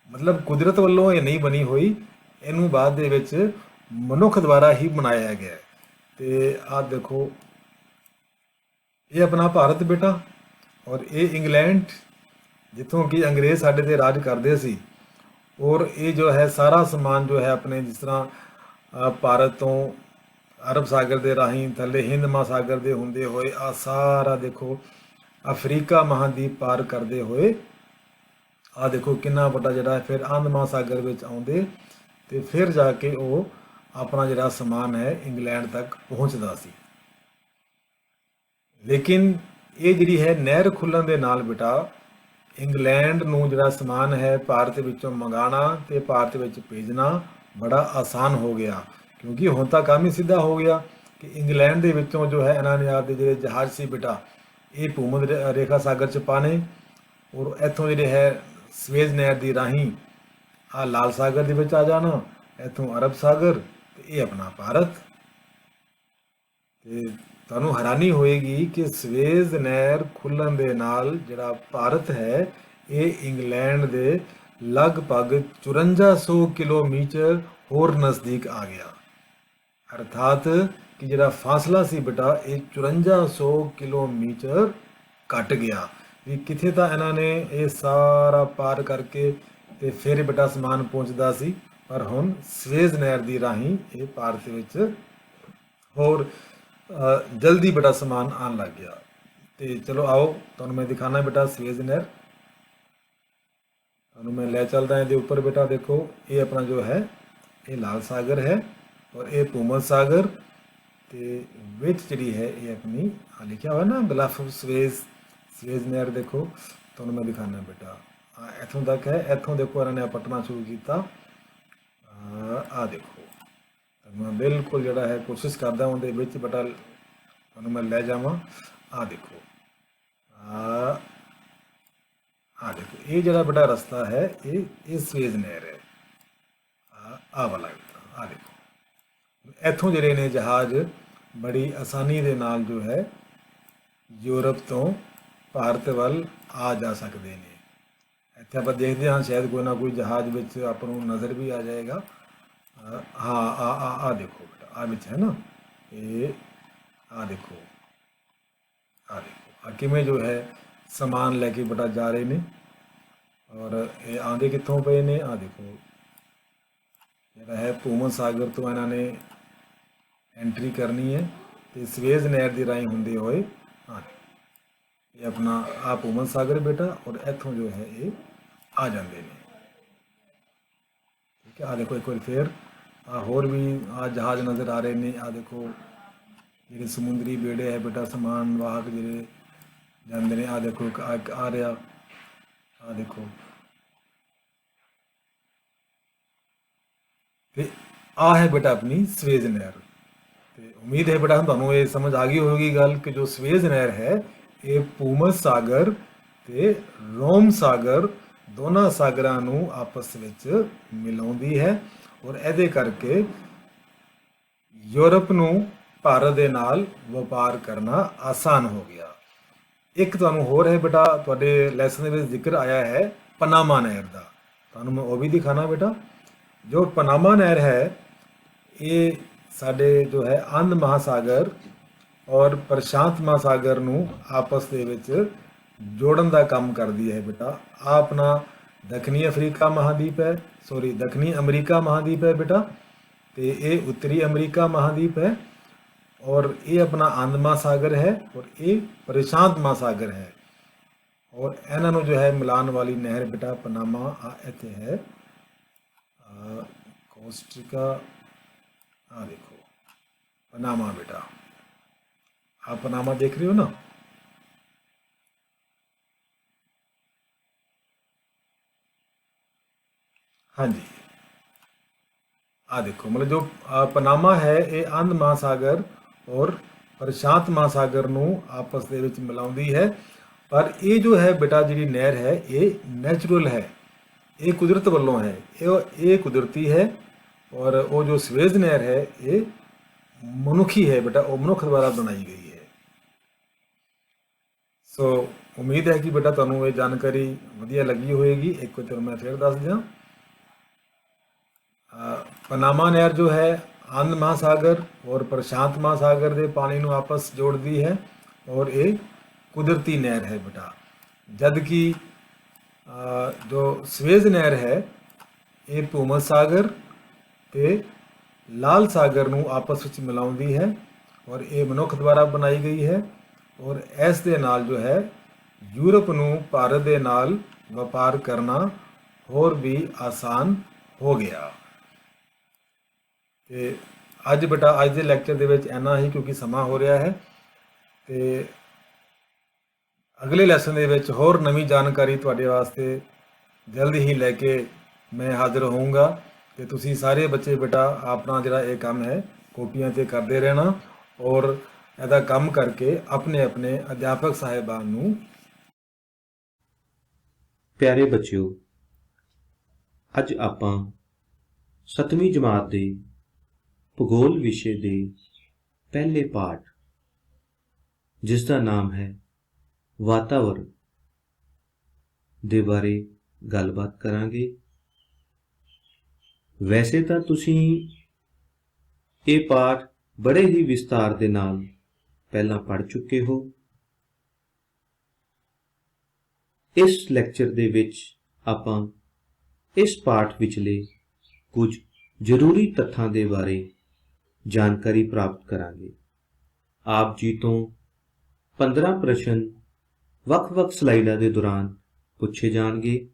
[SPEAKER 1] ਮਤਲਬ ਕੁਦਰਤ ਵੱਲੋਂ ਇਹ ਨਹੀਂ ਬਣੀ ਹੋਈ। ਇਹਨੂੰ ਬਾਅਦ ਦੇ ਵਿੱਚ ਮਨੁੱਖ ਦੁਆਰਾ ਹੀ ਬਣਾਇਆ ਗਿਆ। ਤੇ ਆਹ ਦੇਖੋ ਇਹ ਆਪਣਾ ਭਾਰਤ ਬੇਟਾ, ਔਰ ਇਹ ਇੰਗਲੈਂਡ ਜਿੱਥੋਂ ਕਿ ਅੰਗਰੇਜ਼ ਸਾਡੇ ਤੇ ਰਾਜ ਕਰਦੇ ਸੀ। ਔਰ ਇਹ ਜੋ ਹੈ ਸਾਰਾ ਸਮਾਨ ਜੋ ਹੈ ਆਪਣੇ ਜਿਸ ਤਰ੍ਹਾਂ ਭਾਰਤ ਤੋਂ ਅਰਬ ਸਾਗਰ ਦੇ ਰਾਹੀਂ ਥੱਲੇ ਹਿੰਦ ਮਹਾਸਾਗਰ ਦੇ ਹੁੰਦੇ ਹੋਏ ਆ ਸਾਰਾ ਦੇਖੋ ਅਫਰੀਕਾ ਮਹਾਦੀਪ ਪਾਰ ਕਰਦੇ ਹੋਏ ਆ ਦੇਖੋ ਕਿੰਨਾ ਵੱਡਾ ਜਿਹੜਾ ਫਿਰ ਆਂਧ ਮਹਾਸਾਗਰ ਵਿੱਚ ਆਉਂਦੇ ਤੇ ਫਿਰ ਜਾ ਕੇ ਉਹ ਆਪਣਾ ਜਿਹੜਾ ਸਮਾਨ ਹੈ ਇੰਗਲੈਂਡ ਤੱਕ ਪਹੁੰਚਦਾ ਸੀ। ਲੇਕਿਨ ਇਹ ਜਿਹੜੀ ਹੈ ਨਹਿਰ ਖੁੱਲ੍ਹਣ ਦੇ ਨਾਲ ਬੇਟਾ ਇੰਗਲੈਂਡ ਨੂੰ ਜਿਹੜਾ ਸਮਾਨ ਹੈ ਭਾਰਤ ਵਿੱਚੋਂ ਮੰਗਾਉਣਾ ਤੇ ਭਾਰਤ ਵਿੱਚ ਭੇਜਣਾ ਬੜਾ ਆਸਾਨ ਹੋ ਗਿਆ। ਕਿਉਂਕਿ ਹੁਣ ਤਾਂ ਕੰਮ ਹੀ ਸਿੱਧਾ ਹੋ ਗਿਆ ਕਿ ਇੰਗਲੈਂਡ ਦੇ ਵਿੱਚੋਂ ਜੋ ਹੈ ਇਹਨਾਂ ਨੇ ਆਪਦੇ ਜਿਹੜੇ ਜਹਾਜ਼ ਸੀ ਬੇਟਾ ਇਹ ਭੂਮਧ ਰੇਖਾ ਸਾਗਰ 'ਚ ਪਾ ਨੇ, ਔਰ ਇੱਥੋਂ ਜਿਹੜੇ ਹੈ ਸਵੇਜ਼ ਨਹਿਰ ਦੀ ਰਾਹੀਂ ਆ ਲਾਲ ਸਾਗਰ ਦੇ ਵਿੱਚ ਆ ਜਾਣਾ, ਇੱਥੋਂ ਅਰਬ ਸਾਗਰ, ਤੇ ਇਹ ਆਪਣਾ ਭਾਰਤ। ਤੇ ਤੁਹਾਨੂੰ ਹੈਰਾਨੀ ਹੋਏਗੀ ਕਿ ਸਵੇਜ਼ ਨਹਿਰ ਖੁੱਲ੍ਹਣ ਦੇ ਨਾਲ ਜਿਹੜਾ ਭਾਰਤ ਹੈ ਇਹ ਇੰਗਲੈਂਡ ਦੇ ਲਗਭਗ 5400 ਕਿਲੋਮੀਟਰ ਹੋਰ ਨਜ਼ਦੀਕ ਆ ਗਿਆ। ਅਰਥਾਤ ਕਿ ਜਿਹੜਾ ਫਾਸਲਾ ਸੀ ਬੇਟਾ ਇਹ 5400 ਕਿਲੋਮੀਟਰ ਘਟ ਗਿਆ। ਵੀ ਕਿੱਥੇ ਤਾਂ ਇਹਨਾਂ ਨੇ ਇਹ ਸਾਰਾ ਪਾਰ ਕਰਕੇ ਤੇ ਫਿਰ ਬੇਟਾ ਸਮਾਨ ਪਹੁੰਚਦਾ ਸੀ, ਪਰ ਹੁਣ ਸਵੇਜ਼ ਨਹਿਰ ਦੀ ਰਾਹੀਂ ਇਹ ਭਾਰਤ ਵਿੱਚ ਹੋਰ ਜਲਦੀ ਬੇਟਾ ਸਮਾਨ ਆਉਣ ਲੱਗ ਗਿਆ। ਤੇ ਚਲੋ ਆਓ ਤੁਹਾਨੂੰ ਮੈਂ ਦਿਖਾਣਾ ਬੇਟਾ ਸਵੇਜ਼ ਨਹਿਰ, ਤੁਹਾਨੂੰ ਮੈਂ ਲੈ ਚੱਲਦਾ ਇਹਦੇ ਉੱਪਰ ਬੇਟਾ। ਦੇਖੋ ਇਹ ਆਪਣਾ ਜੋ ਹੈ ਇਹ ਲਾਲ ਸਾਗਰ ਹੈ, ਔਰ ਇਹ ਭੂਮਧ ਸਾਗਰ, ਤੇ ਵਿੱਚ ਜਿਹੜੀ ਹੈ ਇਹ ਆਪਣੀ ਲਿਖਿਆ ਹੋਇਆ ਨਾ ਗਲਫ ਆਫ ਸਵੇਜ਼ ਨਹਿਰ। ਦੇਖੋ ਤੁਹਾਨੂੰ ਮੈਂ ਦਿਖਾਣਾ ਬੇਟਾ, ਇੱਥੋਂ ਤੱਕ ਹੈ। ਇੱਥੋਂ ਦੇਖੋ ਇਹਨਾਂ ਨੇ ਪਟਣਾ ਸ਼ੁਰੂ ਕੀਤਾ। ਆ ਦੇਖੋ ਤੁਹਾਨੂੰ ਮੈਂ ਬਿਲਕੁਲ ਜਿਹੜਾ ਹੈ ਕੋਸ਼ਿਸ਼ ਕਰਦਾ ਉਹਦੇ ਵਿੱਚ ਬੇਟਾ ਤੁਹਾਨੂੰ ਮੈਂ ਲੈ ਜਾਵਾਂ। ਆ ਦੇਖੋ ਆ ਦੇਖੋ ਇਹ ਜਿਹੜਾ ਬੇਟਾ ਰਸਤਾ ਹੈ ਇਹ ਸਵੇਜ਼ ਨਹਿਰ ਹੈ। ਆ ਵਾਲਾ ਆ ਦੇਖੋ ਇੱਥੋਂ ਜਿਹੜੇ ਨੇ ਜਹਾਜ਼ ਬੜੀ ਆਸਾਨੀ ਦੇ ਨਾਲ ਜੋ ਹੈ ਯੂਰਪ ਤੋਂ ਭਾਰਤ ਵੱਲ ਆ ਜਾ ਸਕਦੇ ਨੇ। ਇੱਥੇ ਆਪਾਂ ਦੇਖਦੇ ਹਾਂ ਸ਼ਾਇਦ ਕੋਈ ਨਾ ਕੋਈ ਜਹਾਜ਼ ਵਿੱਚ ਆਪਾਂ ਨੂੰ ਨਜ਼ਰ ਵੀ ਆ ਜਾਏਗਾ। ਹਾਂ ਆ ਦੇਖੋ ਬੇਟਾ ਆ ਵਿੱਚ ਹੈ ਨਾ ਇਹ। ਆ ਦੇਖੋ ਆ ਕਿਵੇਂ ਜੋ ਹੈ ਸਮਾਨ ਲੈ ਕੇ ਬੇਟਾ ਜਾ ਰਹੇ ਨੇ, ਔਰ ਇਹ ਆਉਂਦੇ ਕਿੱਥੋਂ ਪਏ ਨੇ। ਆ ਦੇਖੋ ਜਿਹੜਾ ਹੈ ਭੂਮਧ ਸਾਗਰ ਤੋਂ ਇਹਨਾਂ ਨੇ ਐਂਟਰੀ ਕਰਨੀ ਹੈ ਤੇ ਸਵੇਜ਼ ਨਹਿਰ ਦੀ ਰਾਹੀਂ ਹੁੰਦੇ ਹੋਏ ਇਹ ਆਪਣਾ ਆ ਭੂਮਧ ਸਾਗਰ ਬੇਟਾ, ਔਰ ਇੱਥੋਂ ਜੋ ਹੈ ਇਹ ਆ ਜਾਂਦੇ ਨੇ। ਠੀਕ ਹੈ, ਆ ਦੇਖੋ ਇੱਕ ਵਾਰ ਫੇਰ ਹੋਰ ਵੀ ਆ ਜਹਾਜ਼ ਨਜ਼ਰ ਆ ਰਹੇ ਨੇ। ਆ ਦੇਖੋ ਜਿਹੜੇ ਸਮੁੰਦਰੀ ਬੇੜੇ ਹੈ ਬੇਟਾ ਸਮਾਨ ਵਾਹਕ ਜਿਹੜੇ ਜਾਂਦੇ ਨੇ। ਆ ਦੇਖੋ ਇੱਕ ਆ ਰਿਹਾ। ਆ ਦੇਖੋ ਤੇ ਆ ਹੈ ਬੇਟਾ ਆਪਣੀ ਸਵੇਜ਼ ਨਹਿਰ। ਤੇ ਉਮੀਦ ਹੈ ਬੇਟਾ ਤੁਹਾਨੂੰ ਇਹ ਸਮਝ ਆ ਗਈ ਹੋਵੇਗੀ ਗੱਲ ਕਿ ਜੋ ਸਵੇਜ਼ ਨਹਿਰ ਹੈ ਇਹ ਭੂਮਧ ਸਾਗਰ ਤੇ ਰੋਮ ਸਾਗਰ ਦੋਨਾਂ ਸਾਗਰਾਂ ਨੂੰ ਆਪਸ ਵਿੱਚ ਮਿਲਾਉਂਦੀ ਹੈ, ਔਰ ਇਹਦੇ ਕਰਕੇ ਯੂਰਪ ਨੂੰ ਭਾਰਤ ਦੇ ਨਾਲ ਵਪਾਰ ਕਰਨਾ ਆਸਾਨ ਹੋ ਗਿਆ। ਇੱਕ ਤੁਹਾਨੂੰ ਹੋਰ ਹੈ ਬੇਟਾ ਤੁਹਾਡੇ ਲੈਸਨ ਦੇ ਵਿੱਚ ਜ਼ਿਕਰ ਆਇਆ ਹੈ ਪਨਾਮਾ ਨਹਿਰ ਦਾ, ਤੁਹਾਨੂੰ ਮੈਂ ਉਹ ਵੀ ਦਿਖਾਣਾ ਬੇਟਾ। ਜੋ ਪਨਾਮਾ ਨਹਿਰ ਹੈ ਇਹ ਸਾਡੇ ਜੋ ਹੈ ਆਨੰਦ ਮਹਾਸਾਗਰ ਔਰ ਪ੍ਰਸ਼ਾਂਤ ਮਹਾਸਾਗਰ ਨੂੰ ਆਪਸ ਦੇ ਵਿੱਚ ਜੋੜਨ ਦਾ ਕੰਮ ਕਰਦੀ ਹੈ ਬੇਟਾ। ਆ ਆਪਣਾ ਦੱਖਣੀ ਅਫਰੀਕਾ ਮਹਾਦੀਪ ਹੈ, ਦੱਖਣੀ ਅਮਰੀਕਾ ਮਹਾਦੀਪ ਹੈ ਬੇਟਾ, ਤੇ ਇਹ ਉੱਤਰੀ ਅਮਰੀਕਾ ਮਹਾਦੀਪ ਹੈ, ਔਰ ਇਹ ਆਪਣਾ ਆਨੰਦ ਮਹਾਸਾਗਰ ਹੈ, ਔਰ ਇਹ ਪ੍ਰਸ਼ਾਂਤ ਮਹਾਸਾਗਰ ਹੈ, ਔਰ ਇਹਨਾਂ ਨੂੰ ਜੋ ਹੈ ਮਿਲਾਨ ਵਾਲੀ ਨਹਿਰ ਬੇਟਾ ਪਨਾਮਾ ਇੱਥੇ ਹੈ ਕੋਸਟਿਕਾ। ਆ ਦੇਖੋ पनामा बेटा, आप पनामा देख रहे हो ना। हाँ जी, आ देखो मतलब जो पनामा है ये आनंद महासागर और प्रशांत महासागर ਨੂੰ ਆਪਸ ਦੇ ਵਿੱਚ ਮਿਲਾਉਂਦੀ ਹੈ। ਪਰ ਇਹ ਜੋ ਹੈ ਬੇਟਾ ਜਿਹੜੀ ਨਹਿਰ ਹੈ ਇਹ ਨੈਚੁਰਲ ਹੈ, ਇਹ ਕੁਦਰਤ ਵੱਲੋਂ ਹੈ, ਇਹ ਕੁਦਰਤੀ ਹੈ। और वो जो ਸਵੇਜ਼ ਨਹਿਰ है ये मनुखी है बेटा, वो मनुख द्वारा बनाई गई है। सो उम्मीद है कि बेटा ਤੁਹਾਨੂੰ ਇਹ ਜਾਣਕਾਰੀ ਵਧੀਆ ਲੱਗੀ ਹੋਏਗੀ। ਇੱਕ ਵਾਰ ਮੈਂ ਫਿਰ ਦੱਸ ਦਿਆਂ, पनामा नहर जो है आनंद महासागर और प्रशांत महासागर के पानी ਨੂੰ आपस जोड़ती है और ये कुदरती नहर है बेटा। जबकि जो ਸਵੇਜ਼ नहर है ये भूमध सागर ਤੇ ਲਾਲ ਸਾਗਰ ਨੂੰ ਆਪਸ ਵਿੱਚ ਮਿਲਾਉਂਦੀ ਹੈ ਔਰ ਇਹ ਮਨੁੱਖ ਦੁਆਰਾ ਬਣਾਈ ਗਈ ਹੈ। ਔਰ ਇਸ ਦੇ ਨਾਲ ਜੋ ਹੈ ਯੂਰਪ ਨੂੰ ਭਾਰਤ ਦੇ ਨਾਲ ਵਪਾਰ ਕਰਨਾ ਹੋਰ ਵੀ ਆਸਾਨ ਹੋ ਗਿਆ। ਤੇ ਅੱਜ ਬੇਟਾ ਅੱਜ ਦੇ ਲੈਕਚਰ ਦੇ ਵਿੱਚ ਇੰਨਾ ਹੀ, ਕਿਉਂਕਿ ਸਮਾਂ ਹੋ ਰਿਹਾ ਹੈ। ਤੇ ਅਗਲੇ ਲੈਸਨ ਦੇ ਵਿੱਚ ਹੋਰ ਨਵੀਂ ਜਾਣਕਾਰੀ ਤੁਹਾਡੇ ਵਾਸਤੇ ਜਲਦੀ ਹੀ ਲੈ ਕੇ ਮੈਂ ਹਾਜ਼ਰ ਹੋਊਂਗਾ। ਤੇ ਤੁਸੀਂ ਸਾਰੇ ਬੱਚੇ ਬੇਟਾ ਆਪਣਾ ਜਿਹੜਾ ਇਹ ਕੰਮ ਹੈ ਕਾਪੀਆਂ ਤੇ ਕਰਦੇ ਰਹਿਣਾ। ਔਰ ਇਹਦਾ ਕੰਮ ਕਰਕੇ ਆਪਣੇ ਆਪਣੇ ਅਧਿਆਪਕ ਸਾਹਿਬਾਨ ਨੂੰ।
[SPEAKER 2] ਪਿਆਰੇ ਬੱਚਿਓ, ਅੱਜ ਆਪਾਂ 7ਵੀਂ ਜਮਾਤ ਦੇ ਭੂਗੋਲ ਵਿਸ਼ੇ ਦੇ ਪਹਿਲੇ ਪਾਠ, ਜਿਸ ਦਾ ਨਾਮ ਹੈ ਵਾਤਾਵਰਣ, ਦੇ ਬਾਰੇ ਗੱਲਬਾਤ ਕਰਾਂਗੇ। ਵੈਸੇ ਤਾਂ ਤੁਸੀਂ ਇਹ ਪਾਠ ਬੜੇ ਹੀ ਵਿਸਤਾਰ ਦੇ ਨਾਲ ਪਹਿਲਾਂ ਪੜ੍ਹ ਚੁੱਕੇ ਹੋ। ਇਸ ਲੈਕਚਰ ਦੇ ਵਿੱਚ ਆਪਾਂ ਇਸ ਪਾਠ ਵਿਚਲੇ ਕੁਝ ਜ਼ਰੂਰੀ ਤੱਥਾਂ ਦੇ ਬਾਰੇ ਜਾਣਕਾਰੀ ਪ੍ਰਾਪਤ ਕਰਾਂਗੇ। ਆਪ ਜੀ ਤੋਂ 15 ਪ੍ਰਸ਼ਨ ਵੱਖ-ਵੱਖ ਸਲਾਈਡਾਂ ਦੇ ਦੌਰਾਨ ਪੁੱਛੇ ਜਾਣਗੇ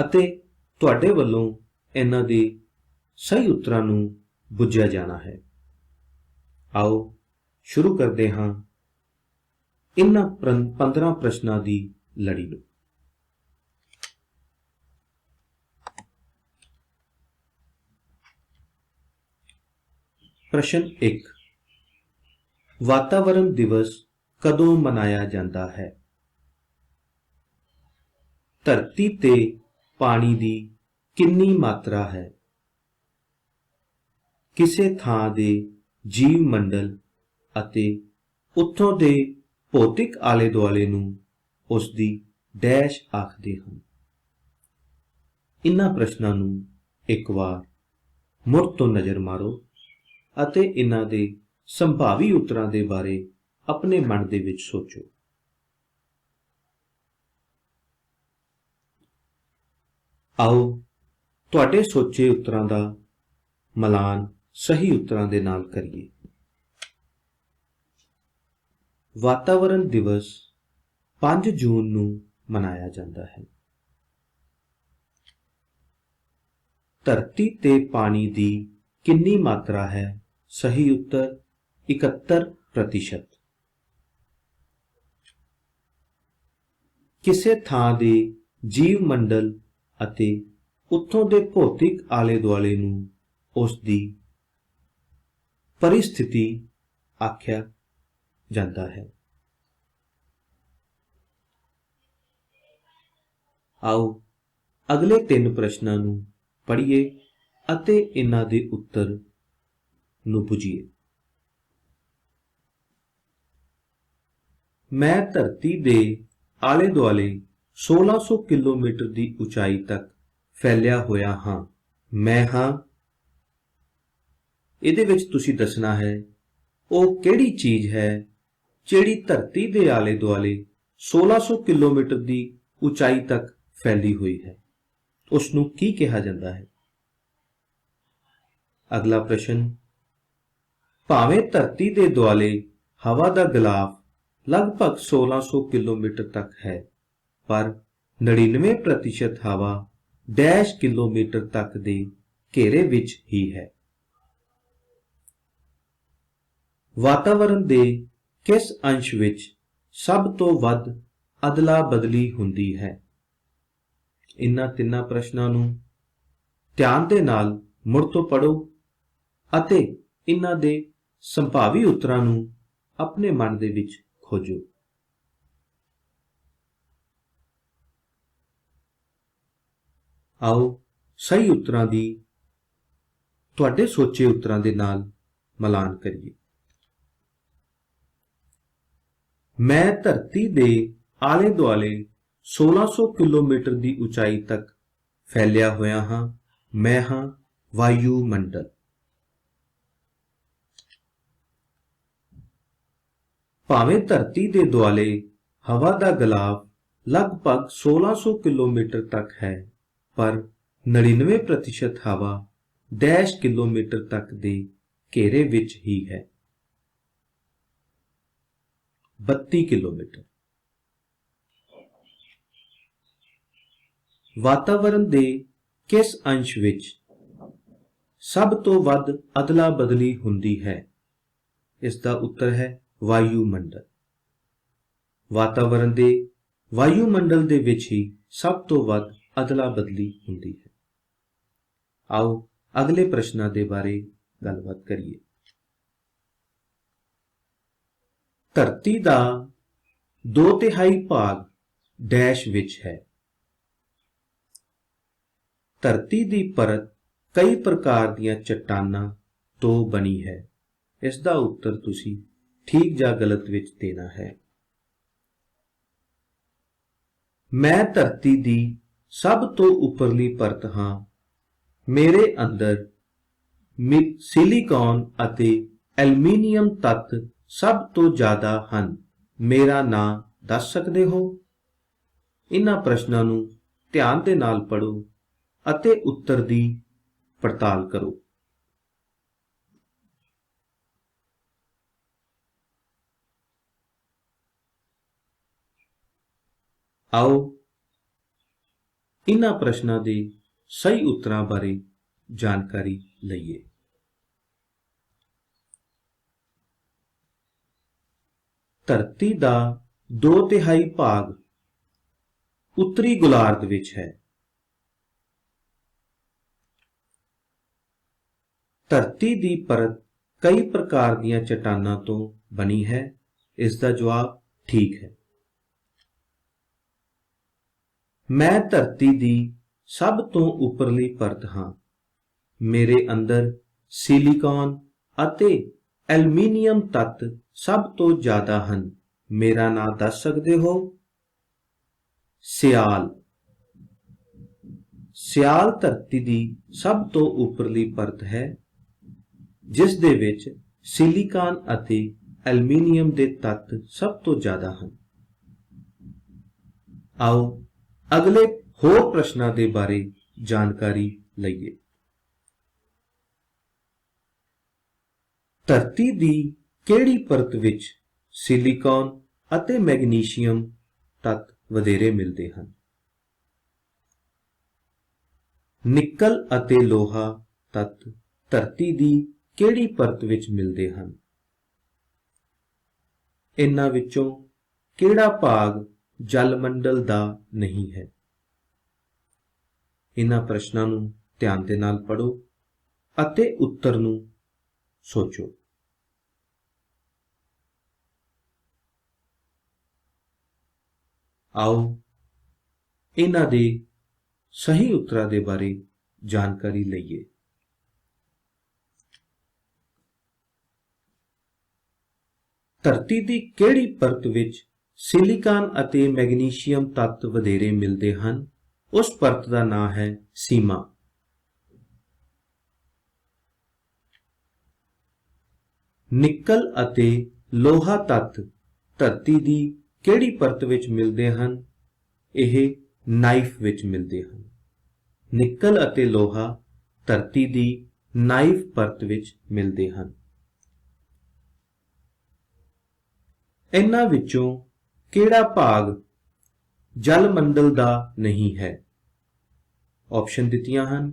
[SPEAKER 2] ਅਤੇ ਤੁਹਾਡੇ ਵੱਲੋਂ ਇਹਨਾਂ ਦੇ ਸਹੀ ਉੱਤਰਾਂ ਨੂੰ ਬੁੱਝਿਆ ਜਾਣਾ ਹੈ। ਆਓ ਸ਼ੁਰੂ ਕਰਦੇ ਹਾਂ ਇਹਨਾਂ 15 ਪ੍ਰਸ਼ਨਾਂ ਦੀ ਲੜੀ ਨੂੰ। ਪ੍ਰਸ਼ਨ 1, ਵਾਤਾਵਰਣ ਦਿਵਸ ਕਦੋਂ ਮਨਾਇਆ ਜਾਂਦਾ ਹੈ? ਧਰਤੀ ਤੇ ਪਾਣੀ ਦੀ ਕਿੰਨੀ ਮਾਤਰਾ ਹੈ? ਕਿਸੇ ਥਾਂ ਦੇ ਜੀਵ ਮੰਡਲ ਅਤੇ ਉੱਥੋਂ ਦੇ ਭੌਤਿਕ ਆਲੇ ਦੁਆਲੇ ਨੂੰ ਉਸ ਦੀ ਡੈਸ਼ ਆਖਦੇ ਹਨ। ਇਹਨਾਂ ਪ੍ਰਸ਼ਨਾਂ ਨੂੰ ਇੱਕ ਵਾਰ ਮੁੜ ਤੋਂ ਨਜ਼ਰ ਮਾਰੋ ਅਤੇ ਇਹਨਾਂ ਦੇ ਸੰਭਾਵੀ ਉੱਤਰਾਂ ਦੇ ਬਾਰੇ ਆਪਣੇ ਮਨ ਦੇ ਵਿੱਚ ਸੋਚੋ। ਆਓ ਤੁਹਾਡੇ ਸੋਚੇ ਉੱਤਰਾਂ ਦਾ ਮਿਲਾਨ ਸਹੀ ਉੱਤਰਾਂ ਦੇ ਨਾਲ ਕਰੀਏ। ਵਾਤਾਵਰਣ ਦਿਵਸ 5 ਜੂਨ ਨੂੰ ਮਨਾਇਆ ਜਾਂਦਾ ਹੈ। ਧਰਤੀ ਤੇ ਪਾਣੀ ਦੀ ਕਿੰਨੀ ਮਾਤਰਾ ਹੈ? ਸਹੀ ਉੱਤਰ 71%। ਕਿਸੇ ਥਾਂ ਦੇ ਜੀਵ ਮੰਡਲ ਅਤੇ ਉੱਥੋਂ ਦੇ ਭੌਤਿਕ ਆਲੇ ਦੁਆਲੇ ਨੂੰ ਉਸ ਦੀ ਪਰਿਸਥਿਤੀ ਆਖਿਆ ਜਾਂਦਾ ਹੈ। ਆਓ ਅਗਲੇ 3 ਪ੍ਰਸ਼ਨਾਂ ਨੂੰ ਪੜ੍ਹੀਏ ਅਤੇ ਇਹਨਾਂ ਦੇ ਉੱਤਰ ਨੂੰ ਬੁੱਝੀਏ। ਮੈਂ ਧਰਤੀ ਦੇ ਆਲੇ ਦੁਆਲੇ 1600 ਕਿਲੋਮੀਟਰ ਦੀ ਉਚਾਈ ਤੱਕ ਫੈਲਿਆ ਹੋਇਆ ਹਾਂ। ਮੈਂ ਹਾਂ। ਇਹਦੇ ਵਿੱਚ ਤੁਸੀਂ ਦੱਸਣਾ ਹੈ ਉਹ ਕਿਹੜੀ ਚੀਜ਼ ਹੈ ਜਿਹੜੀ ਧਰਤੀ ਦੇ ਆਲੇ ਦੁਆਲੇ 1600 ਕਿਲੋਮੀਟਰ ਦੀ ਉਚਾਈ ਤੱਕ ਫੈਲੀ ਹੋਈ ਹੈ। ਉਸ ਨੂੰ ਕੀ ਕਿਹਾ ਜਾਂਦਾ ਹੈ? ਅਗਲਾ ਪ੍ਰਸ਼ਨ, ਭਾਵੇਂ ਧਰਤੀ ਦੇ ਦੁਆਲੇ ਹਵਾ ਦਾ ਗਿਲਾਫ ਲਗਭਗ 1600 ਕਿਲੋਮੀਟਰ ਤੱਕ ਹੈ, ਪਰ 99% ਹਵਾ ਡੈਸ਼ ਕਿਲੋਮੀਟਰ ਤੱਕ ਦੇ ਘੇਰੇ ਵਿੱਚ ਹੀ ਹੈ। ਵਾਤਾਵਰਣ ਦੇ ਕਿਸ ਅੰਸ਼ ਵਿੱਚ ਸਭ ਤੋਂ ਵੱਧ ਅਦਲਾ ਬਦਲੀ ਹੁੰਦੀ ਹੈ? ਇਹਨਾਂ 3 ਪ੍ਰਸ਼ਨਾਂ ਨੂੰ ਧਿਆਨ ਦੇ ਨਾਲ ਮੁੜ ਤੋਂ ਪੜ੍ਹੋ ਅਤੇ ਇਹਨਾਂ ਦੇ ਸੰਭਾਵੀ ਉੱਤਰਾਂ ਨੂੰ ਆਪਣੇ ਮਨ ਦੇ ਵਿੱਚ ਖੋਜੋ। ਆਓ ਸਹੀ ਉੱਤਰਾਂ ਦੀ ਤੁਹਾਡੇ ਸੋਚੇ ਉੱਤਰਾਂ ਦੇ ਨਾਲ ਮਿਲਾਨ ਕਰੀਏ। ਮੈਂ ਧਰਤੀ ਦੇ ਆਲੇ ਦੁਆਲੇ 1600 ਕਿਲੋਮੀਟਰ ਦੀ ਉਚਾਈ ਤੱਕ ਫੈਲਿਆ ਹੋਇਆ ਹਾਂ। ਮੈਂ ਹਾਂ ਵਾਯੂਮੰਡਲ। ਭਾਵੇਂ ਧਰਤੀ ਦੇ ਦੁਆਲੇ ਹਵਾ ਦਾ ਗਿਲਾਫ ਲਗਭਗ 1600 ਕਿਲੋਮੀਟਰ ਤੱਕ ਹੈ, ਪਰ 99% ਹਵਾ ਡੈਸ਼ ਕਿਲੋਮੀਟਰ ਤੱਕ ਦੇ ਘੇਰੇ ਵਿੱਚ ਹੀ ਹੈ। 32 ਕਿਲੋਮੀਟਰ। ਵਾਤਾਵਰਣ ਦੇ ਕਿਸ ਅੰਸ਼ ਵਿੱਚ ਸਭ ਤੋਂ ਵੱਧ ਅਦਲਾ ਬਦਲੀ ਹੁੰਦੀ ਹੈ? ਇਸ ਦਾ ਉੱਤਰ ਹੈ ਵਾਯੂਮੰਡਲ। ਵਾਤਾਵਰਣ ਦੇ ਵਾਯੂਮੰਡਲ ਦੇ ਵਿੱਚ ਹੀ ਸਭ ਤੋਂ ਵੱਧ ਅਦਲਾ ਬਦਲੀ ਹੁੰਦੀ ਹੈ। ਆਓ ਅਗਲੇ ਪ੍ਰਸ਼ਨਾਂ ਦੇ ਬਾਰੇ ਗੱਲਬਾਤ ਕਰੀਏ। ਧਰਤੀ ਦਾ 2/3 ਭਾਗ ਡੈਸ਼ ਵਿੱਚ ਹੈ। ਧਰਤੀ ਦੀ ਪਰਤ ਕਈ ਪ੍ਰਕਾਰ ਦੀਆਂ ਚਟਾਨਾਂ ਤੋਂ ਬਣੀ ਹੈ। ਇਸ ਦਾ ਉੱਤਰ ਤੁਸੀਂ ਠੀਕ ਜਾਂ ਗਲਤ ਵਿੱਚ ਦੇਣਾ ਹੈ। ਮੈਂ ਧਰਤੀ ਦੀ ਸਭ ਤੋਂ ਉੱਪਰਲੀ ਪਰਤ ਹਾਂ। ਮੇਰੇ ਅੰਦਰ ਸਿਲੀਕਾਨ ਅਤੇ ਐਲੂਮੀਨੀਅਮ ਤੱਤ ਸਭ ਤੋਂ ਜ਼ਿਆਦਾ ਹਨ। ਮੇਰਾ ਨਾਂ ਦੱਸ ਸਕਦੇ ਹੋ? ਇਹਨਾਂ ਪ੍ਰਸ਼ਨਾਂ ਨੂੰ ਧਿਆਨ ਦੇ ਨਾਲ ਪੜ੍ਹੋ ਅਤੇ ਉੱਤਰ ਦੀ ਪੜਤਾਲ ਕਰੋ। ਆਓ ਇਹਨਾਂ ਪ੍ਰਸ਼ਨਾਂ ਦੇ ਸਹੀ ਉੱਤਰਾਂ ਬਾਰੇ ਜਾਣਕਾਰੀ ਲਈਏ। ਧਰਤੀ ਦਾ 2/3 ਭਾਗ ਉੱਤਰੀ ਗੋਲਾਰਧ ਵਿੱਚ ਹੈ। ਧਰਤੀ ਦੀ ਪਰਤ ਕਈ ਪ੍ਰਕਾਰ ਦੀਆਂ ਚਟਾਨਾਂ ਤੋਂ ਬਣੀ ਹੈ। ਇਸ ਦਾ ਜਵਾਬ ਠੀਕ ਹੈ। ਮੈਂ ਧਰਤੀ ਦੀ ਸਭ ਤੋਂ ਉੱਪਰਲੀ ਪਰਤ ਹਾਂ। ਮੇਰੇ ਅੰਦਰ ਸਿਲੀਕਾਨ ਅਤੇ ਐਲੂਮੀਨੀਅਮ ਤੱਤ ਸਭ ਤੋਂ ਜ਼ਿਆਦਾ ਹਨ। ਮੇਰਾ ਨਾਂ ਦੱਸ ਸਕਦੇ ਹੋ? ਸਿਆਲ। ਸਿਆਲ ਧਰਤੀ ਦੀ ਸਭ ਤੋਂ ਉੱਪਰਲੀ ਪਰਤ ਹੈ, ਜਿਸ ਦੇ ਵਿੱਚ ਸਿਲੀਕਾਨ ਅਤੇ ਐਲੂਮੀਨੀਅਮ ਦੇ ਤੱਤ ਸਭ ਤੋਂ ਜ਼ਿਆਦਾ ਹਨ। ਆਓ ਅਗਲੇ ਹੋਰ ਪ੍ਰਸ਼ਨਾਂ ਦੇ ਬਾਰੇ ਜਾਣਕਾਰੀ ਲਈਏ। ਧਰਤੀ ਦੀ ਕਿਹੜੀ ਪਰਤ ਵਿੱਚ ਸਿਲੀਕਾਨ ਅਤੇ ਮੈਗਨੀਸ਼ੀਅਮ ਤੱਤ ਵਧੇਰੇ ਮਿਲਦੇ ਹਨ? ਨਿਕਲ ਅਤੇ ਲੋਹਾ ਤੱਤ ਧਰਤੀ ਦੀ ਕਿਹੜੀ ਪਰਤ ਵਿੱਚ ਮਿਲਦੇ ਹਨ? ਇਹਨਾਂ ਵਿੱਚੋਂ ਕਿਹੜਾ ਭਾਗ ਜਲ ਮੰਡਲ ਦਾ ਨਹੀਂ ਹੈ? ਇਹਨਾਂ ਪ੍ਰਸ਼ਨਾਂ ਨੂੰ ਧਿਆਨ ਦੇ ਨਾਲ ਪੜ੍ਹੋ ਅਤੇ ਉੱਤਰ ਨੂੰ ਸੋਚੋ। ਆਓ ਇਹਨਾਂ ਦੇ ਸਹੀ ਉੱਤਰਾਂ ਦੇ ਬਾਰੇ ਜਾਣਕਾਰੀ ਲਈਏ। ਧਰਤੀ ਦੀ ਕਿਹੜੀ ਪਰਤ ਵਿੱਚ ਸਿਲੀਕਾਨ ਅਤੇ ਮੈਗਨੀਸ਼ੀਅਮ ਤੱਤ ਵਧੇਰੇ ਮਿਲਦੇ ਹਨ? ਉਸ ਪਰਤ ਦਾ ਨਾਮ ਹੈ ਸੀਮਾ। ਨਿਕਲ ਅਤੇ ਲੋਹਾ ਤੱਤ ਧਰਤੀ ਦੀ ਕਿਹੜੀ ਪਰਤ ਵਿੱਚ ਮਿਲਦੇ ਹਨ? ਇਹ ਨਾਈਫ ਵਿੱਚ ਮਿਲਦੇ ਹਨ। ਨਿਕਲ ਅਤੇ ਲੋਹਾ ਧਰਤੀ ਦੀ ਨਾਈਫ ਪਰਤ ਵਿੱਚ ਮਿਲਦੇ ਹਨ। ਇਹਨਾਂ ਵਿੱਚੋਂ ਕਿਹੜਾ ਭਾਗ ਜਲ ਮੰਡਲ ਦਾ ਨਹੀਂ ਹੈ? ਆਪਸ਼ਨ ਦਿੱਤੀਆਂ ਹਨ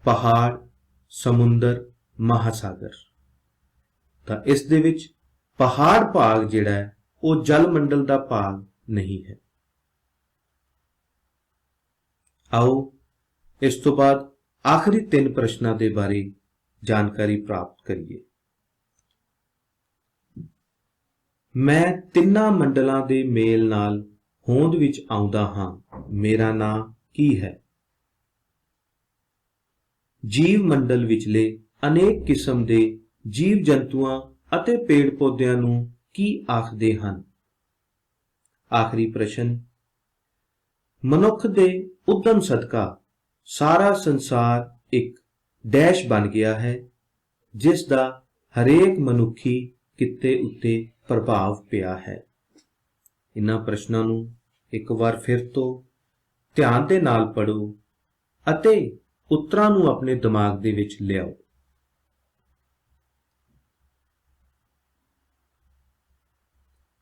[SPEAKER 2] ਪਹਾੜ, ਸਮੁੰਦਰ, ਮਹਾਸਾਗਰ। ਤਾਂ ਇਸ ਦੇ ਵਿੱਚ ਪਹਾੜ ਭਾਗ ਜਿਹੜਾ ਹੈ ਉਹ ਜਲ ਮੰਡਲ ਦਾ ਭਾਗ ਨਹੀਂ ਹੈ। ਆਓ ਇਸ ਤੋਂ ਬਾਅਦ ਆਖਰੀ 3 ਪ੍ਰਸ਼ਨਾਂ ਦੇ ਬਾਰੇ ਜਾਣਕਾਰੀ ਪ੍ਰਾਪਤ ਕਰੀਏ। ਮੈਂ ਤਿੰਨਾਂ ਮੰਡਲਾਂ ਦੇ ਮੇਲ ਨਾਲ ਹੋਂਦ ਵਿੱਚ ਆਉਂਦਾ ਹਾਂ। ਮੇਰਾ ਨਾਂ ਕੀ ਹੈ? ਜੀਵ ਮੰਡਲ ਵਿਚਲੇ ਅਨੇਕ ਕਿਸਮ ਦੇ ਜੀਵ ਜੰਤੂਆਂ ਅਤੇ ਪੇੜ ਪੌਦਿਆਂ ਨੂੰ ਕੀ ਆਖਦੇ ਹਨ? ਆਖਰੀ ਪ੍ਰਸ਼ਨ, ਮਨੁੱਖ ਦੇ ਉਦਮ ਸਦਕਾ ਸਾਰਾ ਸੰਸਾਰ ਇੱਕ ਡੈਸ਼ ਬਣ ਗਿਆ ਹੈ, ਜਿਸ ਦਾ ਹਰੇਕ ਮਨੁੱਖੀ ਕਿੱਤੇ ਉੱਤੇ ਪ੍ਰਭਾਵ ਪਿਆ ਹੈ। ਇਹਨਾਂ ਪ੍ਰਸ਼ਨਾਂ ਨੂੰ ਇੱਕ ਵਾਰ ਫਿਰ ਤੋਂ ਧਿਆਨ ਦੇ ਨਾਲ ਪੜ੍ਹੋ ਅਤੇ ਉੱਤਰਾਂ ਨੂੰ ਆਪਣੇ ਦਿਮਾਗ ਦੇ ਵਿੱਚ ਲਿਆਓ।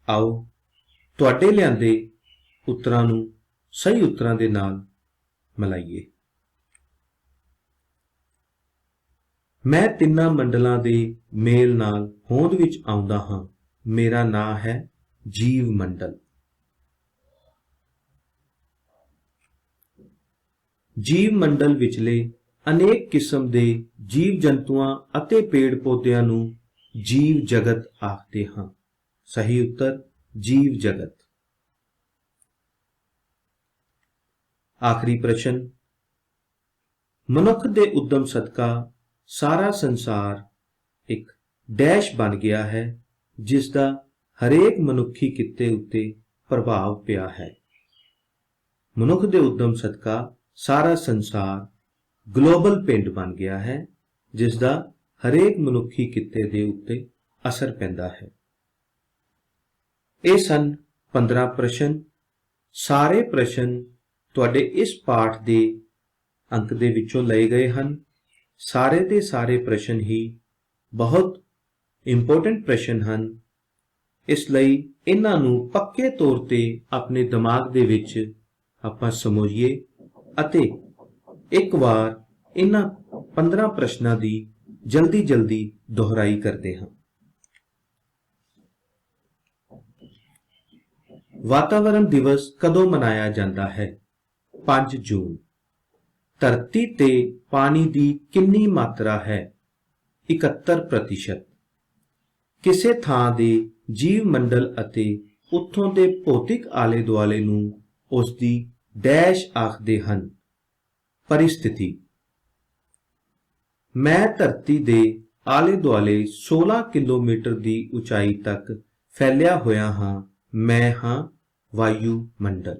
[SPEAKER 2] ਆਓ ਤੁਹਾਡੇ ਲਿਆਂਦੇ ਉੱਤਰਾਂ ਨੂੰ ਸਹੀ ਉੱਤਰਾਂ ਦੇ ਨਾਲ ਮਿਲਾਈਏ। ਮੈਂ ਤਿੰਨਾਂ ਮੰਡਲਾਂ ਦੇ ਮੇਲ ਨਾਲ ਹੋਂਦ ਵਿੱਚ ਆਉਂਦਾ ਹਾਂ। ਮੇਰਾ ਨਾਂ ਹੈ ਜੀਵ ਮੰਡਲ। ਜੀਵ ਮੰਡਲ ਵਿਚਲੇ ਅਨੇਕ ਕਿਸਮ ਦੇ ਜੀਵ ਜੰਤੂਆਂ ਅਤੇ ਪੇੜ ਪੌਦਿਆਂ ਨੂੰ ਜੀਵ ਜਗਤ ਆਖਦੇ ਹਾਂ। सही उत्तर जीव जगत। आखिरी प्रश्न, मनुख दे उद्यम सदका सारा संसार एक डैश बन गया है जिसका हरेक मनुखी किते उत्ते प्रभाव पिया है। मनुख दे उद्यम सदका सारा संसार ग्लोबल पिंड बन गया है जिसका हरेक मनुखी किते दे उत्ते असर पैंदा है। ਇਹ ਸਨ 15 ਪ੍ਰਸ਼ਨ। ਸਾਰੇ ਪ੍ਰਸ਼ਨ ਤੁਹਾਡੇ ਇਸ ਪਾਠ ਦੇ ਅੰਕ ਦੇ ਵਿੱਚੋਂ ਲਏ ਗਏ ਹਨ। ਸਾਰੇ ਦੇ ਸਾਰੇ ਪ੍ਰਸ਼ਨ ਹੀ ਬਹੁਤ ਇੰਪੋਰਟੈਂਟ ਪ੍ਰਸ਼ਨ ਹਨ। ਇਸ ਲਈ ਇਹਨਾਂ ਨੂੰ ਪੱਕੇ ਤੌਰ ਤੇ ਆਪਣੇ ਦਿਮਾਗ ਦੇ ਵਿੱਚ ਆਪਾਂ ਸਮਝੀਏ ਅਤੇ ਇੱਕ ਵਾਰ ਇਹਨਾਂ 15 ਪ੍ਰਸ਼ਨਾਂ ਦੀ ਜਲਦੀ ਦੁਹਰਾਈ ਕਰਦੇ ਹਾਂ। वातावरण दिवस कदों मनाया जाता है? 5 जून। धरती ते पानी दी कितनी मात्रा है? 71%। किसे थां दे जीव मंडल अते उत्थों दे भौतिक आले दुआले नूं उस दी डैश आखदे हन? परिस्थिति। मैं धरती दे आले दुआले 16 किलोमीटर दी उचाई तक फैलिया होया हां। मैं हां वायु मंडल।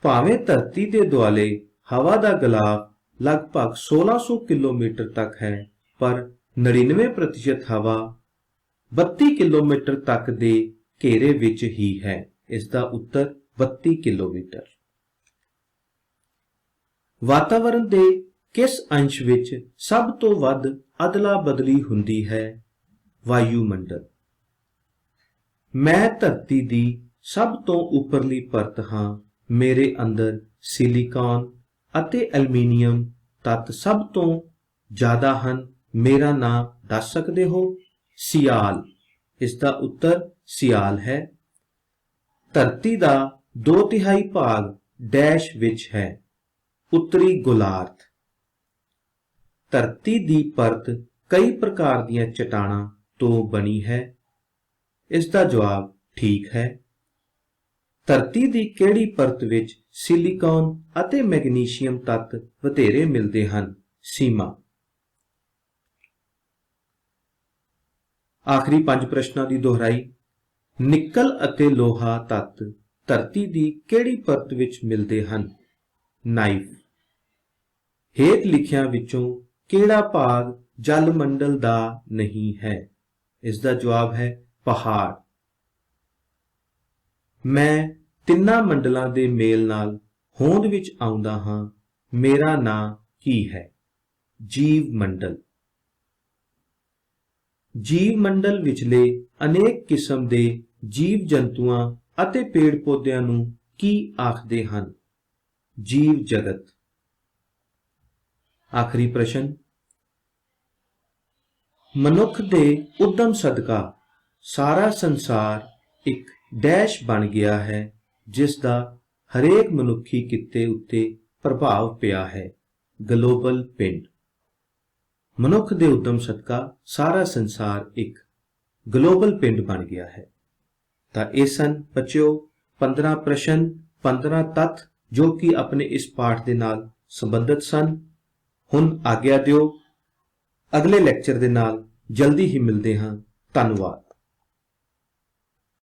[SPEAKER 2] भावें धरती के दुआले हवा का गलाव लगभग 1600 किलोमीटर तक है, पर 99% हवा 32 किलोमीटर तक के घेरे विच ही है। इसका उत्तर 32 किलोमीटर। वातावरण के किस अंश विच सब तो वध अदला बदली हुंदी है? वायुमंडल। मैं धरती दी सब तो उपरली परत हां। मेरे अंदर सिलिकॉन अते एल्यूमीनियम तत्त सब तो ज्यादा हन। मेरा नाम दस सकते हो? सियाल। इसका उत्तर सियाल है। धरती का 2/3 भाग डैश विच है? उत्तरी गोलार्ध। धरती दी परत कई प्रकार दीयां चट्टानां तो बनी है। इसका जवाब ठीक है। धरती की केड़ी परत विच सिलिकॉन अते मैग्नीशियम तत्त वधेरे मिलते हैं? सीमा। आखिरी 5 प्रश्नों की दोहराई। निकल अते लोहा तत्त धरती की केड़ी परत विच मिलते हैं? नाइफ। हेठ लिखियां विचों केड़ा भाग जल मंडल दा नहीं है? इसका जवाब है पहाड़। मैं तिन्ना मंडलों के मेल नाल होंद विच आउंदा हां। मेरा नाम की है? जीव मंडल। जीव मंडल विचले अनेक किस्म के जीव जंतुआं अते पेड़ पौधिਆਂ ਨੂੰ की आखदे हन? जीव जगत। आखिरी प्रश्न, मनुख दे उद्यम सदका सारा संसार एक डैश बन गया है जिसका हरेक मनुखी किते उत्ते प्रभाव पिया है? ग्लोबल पिंड। मनुख दे उद्यम सदका सारा संसार एक ग्लोबल पिंड बन गया है। तो ये सन बच्चों 15 प्रश्न 15 तत्थ जो कि अपने इस पाठ के नाल संबंधित सन। हुण आग्या दिओ, अगले लैक्चर दे नाल जल्दी ही मिलते हैं। धन्यवाद।